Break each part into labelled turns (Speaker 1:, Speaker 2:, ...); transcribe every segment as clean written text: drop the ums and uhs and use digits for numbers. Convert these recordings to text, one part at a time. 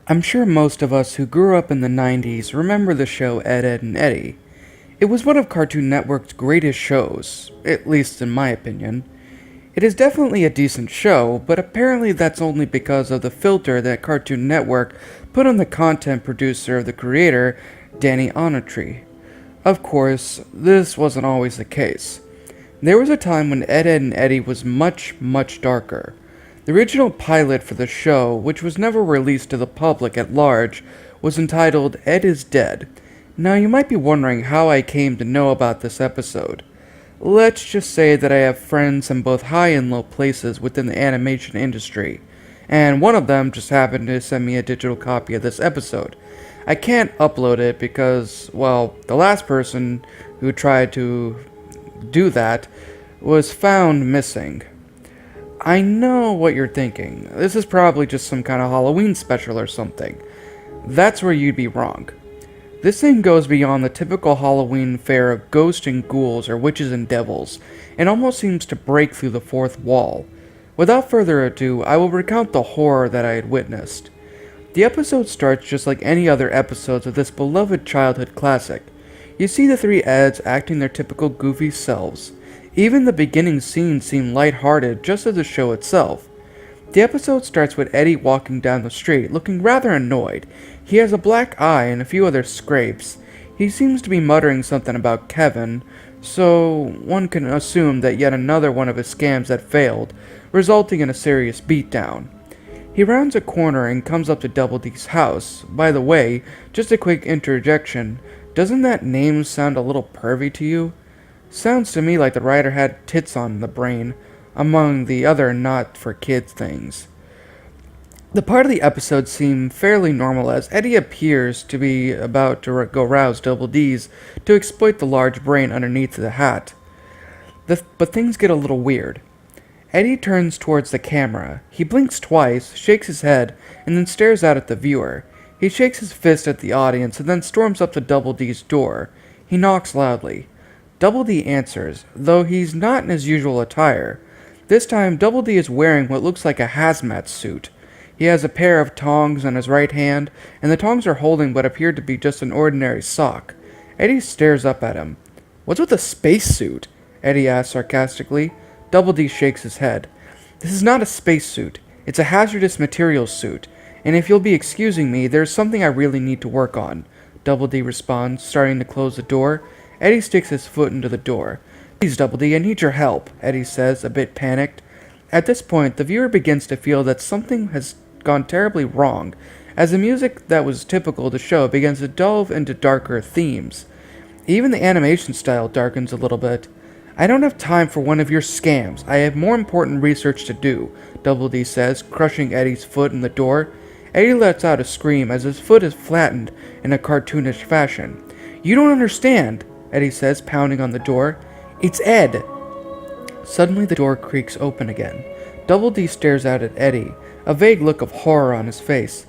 Speaker 1: I'm sure most of us who grew up in the 90s remember the show Edd, Eddy. It was one of Cartoon Network's greatest shows, at least in my opinion. It is definitely a decent show, but apparently that's only because of the filter that Cartoon Network put on the content producer of the creator, Danny Onatry. Of course, this wasn't always the case. There was a time when Edd, Eddy was much, much darker. The original pilot for the show, which was never released to the public at large, was entitled Edd is Dead. Now you might be wondering how I came to know about this episode. Let's just say that I have friends in both high and low places within the animation industry, and one of them just happened to send me a digital copy of this episode. I can't upload it because, well, the last person who tried to do that was found missing. I know what you're thinking. This is probably just some kind of Halloween special or something. That's where you'd be wrong. This thing goes beyond the typical Halloween fare of ghosts and ghouls or witches and devils, and almost seems to break through the fourth wall. Without further ado, I will recount the horror that I had witnessed. The episode starts just like any other episodes of this beloved childhood classic. You see the three Eds acting their typical goofy selves. Even the beginning scenes seem lighthearted just as the show itself. The episode starts with Eddie walking down the street, looking rather annoyed. He has a black eye and a few other scrapes. He seems to be muttering something about Kevin, so one can assume that yet another one of his scams had failed, resulting in a serious beatdown. He rounds a corner and comes up to Double D's house. By the way, just a quick interjection, doesn't that name sound a little pervy to you? Sounds to me like the writer had tits on the brain, among the other not-for-kids things. The part of the episode seemed fairly normal as Eddie appears to be about to go rouse Double D's to exploit the large brain underneath the hat. But things get a little weird. Eddie turns towards the camera. He blinks twice, shakes his head, and then stares out at the viewer. He shakes his fist at the audience and then storms up to Double D's door. He knocks loudly. Double D answers, though he's not in his usual attire. This time, Double D is wearing what looks like a hazmat suit. He has a pair of tongs in his right hand, and the tongs are holding what appear to be just an ordinary sock. Eddie stares up at him. "What's with the spacesuit?" Eddie asks sarcastically. Double D shakes his head. "This is not a spacesuit. It's a hazardous materials suit, and if you'll be excusing me, there's something I really need to work on," Double D responds, starting to close the door. Eddie sticks his foot into the door. "Please, Double D, I need your help," Eddie says, a bit panicked. At this point, the viewer begins to feel that something has gone terribly wrong, as the music that was typical of the show begins to delve into darker themes. Even the animation style darkens a little bit. "I don't have time for one of your scams. I have more important research to do," Double D says, crushing Eddie's foot in the door. Eddie lets out a scream as his foot is flattened in a cartoonish fashion. "You don't understand," Eddie says, pounding on the door. "It's Ed." Suddenly the door creaks open again. Double D stares out at Eddie, a vague look of horror on his face.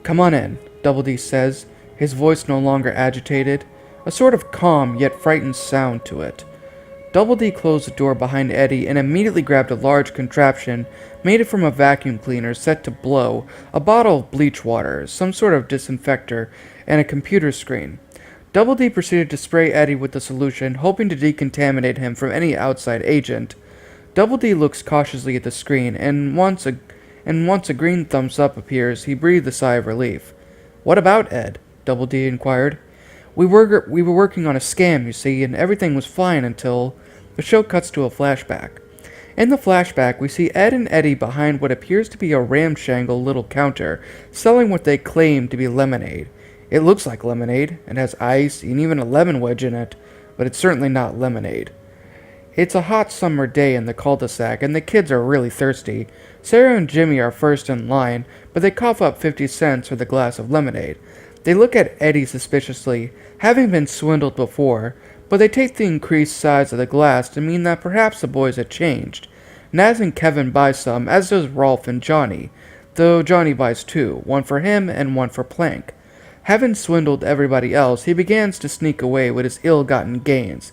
Speaker 1: "Come on in," Double D says, his voice no longer agitated, a sort of calm yet frightened sound to it. Double D closed the door behind Eddie and immediately grabbed a large contraption made from a vacuum cleaner set to blow, a bottle of bleach water, some sort of disinfector, and a computer screen. Double D proceeded to spray Eddie with the solution, hoping to decontaminate him from any outside agent. Double D looks cautiously at the screen, and once a green thumbs up appears, he breathed a sigh of relief. "What about Ed?" Double D inquired. We were working on a scam, you see, and everything was fine until..." The show cuts to a flashback. In the flashback, we see Ed and Eddie behind what appears to be a ramshackle little counter, selling what they claim to be lemonade. It looks like lemonade, and has ice and even a lemon wedge in it, but it's certainly not lemonade. It's a hot summer day in the cul-de-sac, and the kids are really thirsty. Sarah and Jimmy are first in line, but they cough up 50 cents for the glass of lemonade. They look at Eddie suspiciously, having been swindled before, but they take the increased size of the glass to mean that perhaps the boys had changed. Naz and Kevin buy some, as does Rolf and Johnny, though Johnny buys two, one for him and one for Plank. Having swindled everybody else, he begins to sneak away with his ill-gotten gains.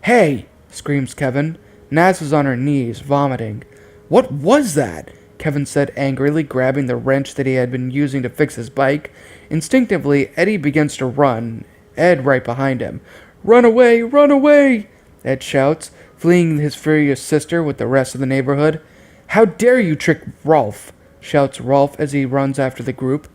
Speaker 1: "Hey!" screams Kevin. Naz is on her knees, vomiting. "What was that?" Kevin said angrily, grabbing the wrench that he had been using to fix his bike. Instinctively, Eddie begins to run, Edd right behind him. Run away! Run away! Edd shouts, fleeing his furious sister with the rest of the neighborhood. How dare you trick Rolf! Shouts Rolf as he runs after the group.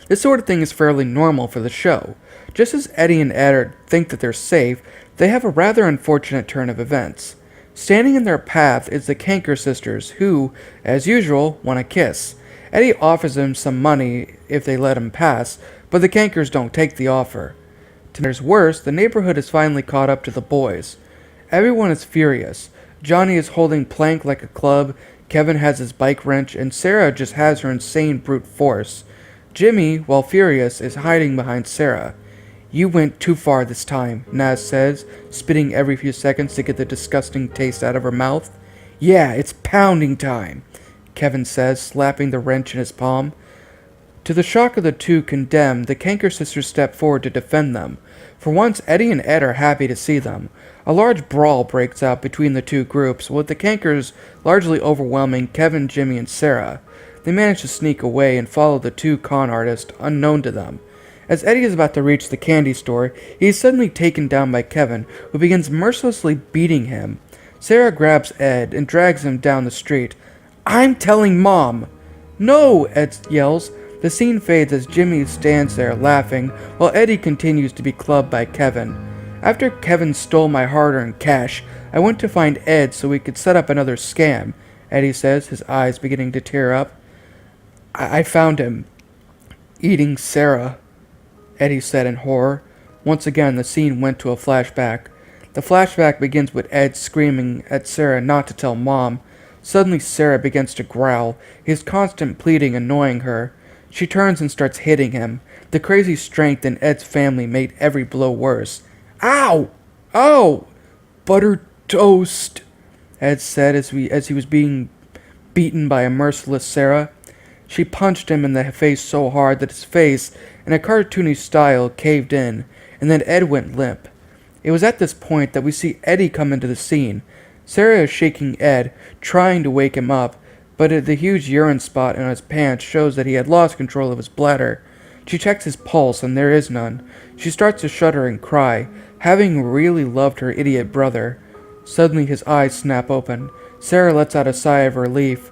Speaker 1: This sort of thing is fairly normal for the show. Just as Eddie and Edd think that they're safe, they have a rather unfortunate turn of events. Standing in their path is the Kanker sisters, who, as usual, want a kiss. Eddie offers them some money if they let him pass, but the Kankers don't take the offer. To make matters worse, the neighborhood has finally caught up to the boys. Everyone is furious. Johnny is holding Plank like a club, Kevin has his bike wrench, and Sarah just has her insane brute force. Jimmy, while furious, is hiding behind Sarah. You went too far this time, Naz says, spitting every few seconds to get the disgusting taste out of her mouth. Yeah, it's pounding time, Kevin says, slapping the wrench in his palm. To the shock of the two condemned, the Kanker sisters step forward to defend them. For once, Eddie and Edd are happy to see them. A large brawl breaks out between the two groups, with the Kankers largely overwhelming Kevin, Jimmy, and Sarah. They manage to sneak away and follow the two con artists, unknown to them. As Eddie is about to reach the candy store, he is suddenly taken down by Kevin, who begins mercilessly beating him. Sarah grabs Edd and drags him down the street. I'm telling Mom! No! Edd yells. The scene fades as Jimmy stands there laughing, while Eddie continues to be clubbed by Kevin. After Kevin stole my hard-earned cash, I went to find Edd so we could set up another scam, Eddie says, his eyes beginning to tear up. I found him eating Sarah, Eddie said in horror. Once again, the scene went to a flashback. The flashback begins with Edd screaming at Sarah not to tell Mom. Suddenly, Sarah begins to growl, his constant pleading annoying her. She turns and starts hitting him. The crazy strength in Edd's family made every blow worse. Ow! Ow! Buttered toast, Edd said as he was being beaten by a merciless Sarah. She punched him in the face so hard that his face, in a cartoony style, caved in, and then Edd went limp. It was at this point that we see Eddie come into the scene. Sarah is shaking Edd, trying to wake him up, but the huge urine spot in his pants shows that he had lost control of his bladder. She checks his pulse, and there is none. She starts to shudder and cry, having really loved her idiot brother. Suddenly his eyes snap open. Sarah lets out a sigh of relief.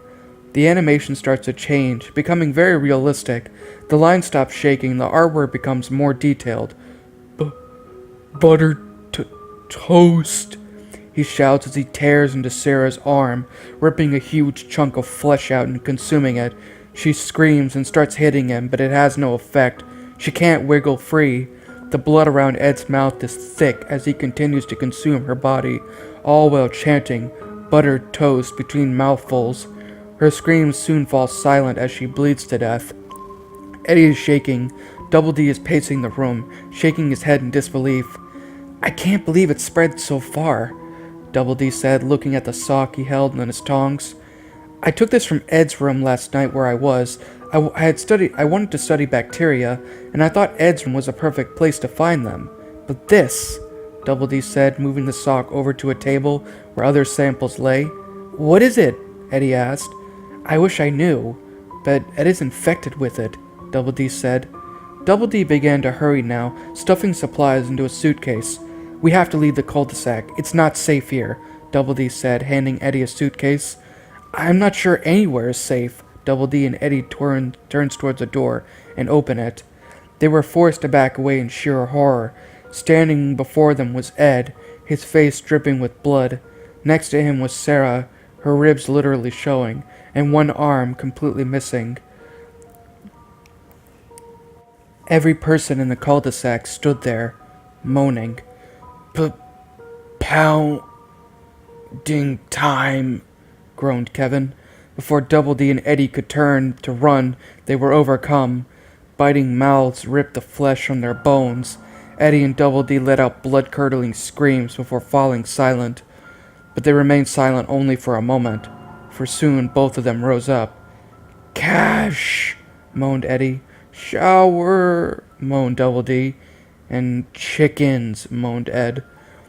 Speaker 1: The animation starts to change, becoming very realistic. The line stops shaking, the artwork becomes more detailed. Buttered toast, he shouts as he tears into Sarah's arm, ripping a huge chunk of flesh out and consuming it. She screams and starts hitting him, but it has no effect. She can't wiggle free. The blood around Edd's mouth is thick as he continues to consume her body, all while chanting, buttered toast between mouthfuls. Her screams soon fall silent as she bleeds to death. Eddie is shaking. Double D is pacing the room, shaking his head in disbelief. I can't believe it spread so far, Double D said, looking at the sock he held in his tongs. I took this from Edd's room last night where I was. I wanted to study bacteria, and I thought Edd's room was a perfect place to find them. But this, Double D said, moving the sock over to a table where other samples lay. What is it? Eddie asked. I wish I knew, but Edd is infected with it, Double D said. Double D began to hurry now, stuffing supplies into a suitcase. We have to leave the cul-de-sac. It's not safe here, Double D said, handing Eddie a suitcase. I'm not sure anywhere is safe. Double D and Eddie turns towards the door and open it. They were forced to back away in sheer horror. Standing before them was Edd, his face dripping with blood. Next to him was Sarah, her ribs literally showing, and one arm completely missing. Every person in the cul-de-sac stood there, moaning. Pounding time, groaned Kevin. Before Double D and Eddie could turn to run, they were overcome. Biting mouths ripped the flesh from their bones. Eddie and Double D let out blood-curdling screams before falling silent. But they remained silent only for a moment, for soon both of them rose up. Cash, moaned Eddie. Shower, moaned Double D. And chickens, moaned Edd.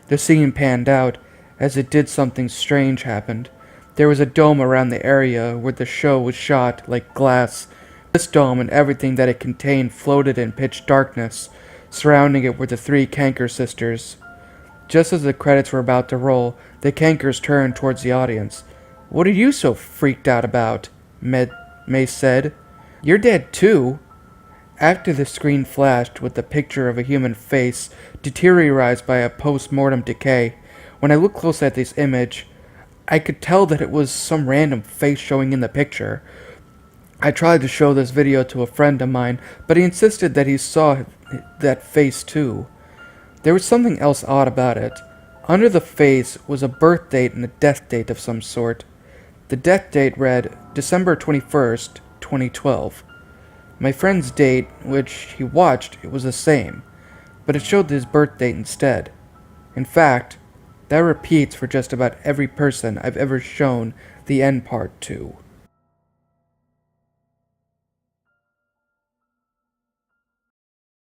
Speaker 1: The scene panned out. As it did, something strange happened. There was a dome around the area where the show was shot, like glass. This dome and everything that it contained floated in pitch darkness. Surrounding it were the three Canker sisters. Just as the credits were about to roll, the Cankers turned towards the audience. "What are you so freaked out about?" May said. "You're dead too." After the screen flashed with the picture of a human face deteriorized by a post-mortem decay, when I looked close at this image, I could tell that it was some random face showing in the picture. I tried to show this video to a friend of mine, but he insisted that he saw that face too. There was something else odd about it. Under the face was a birth date and a death date of some sort. The death date read December 21st, 2012. My friend's date, which he watched, it was the same, but it showed his birth date instead. In fact, that repeats for just about every person I've ever shown the end part to.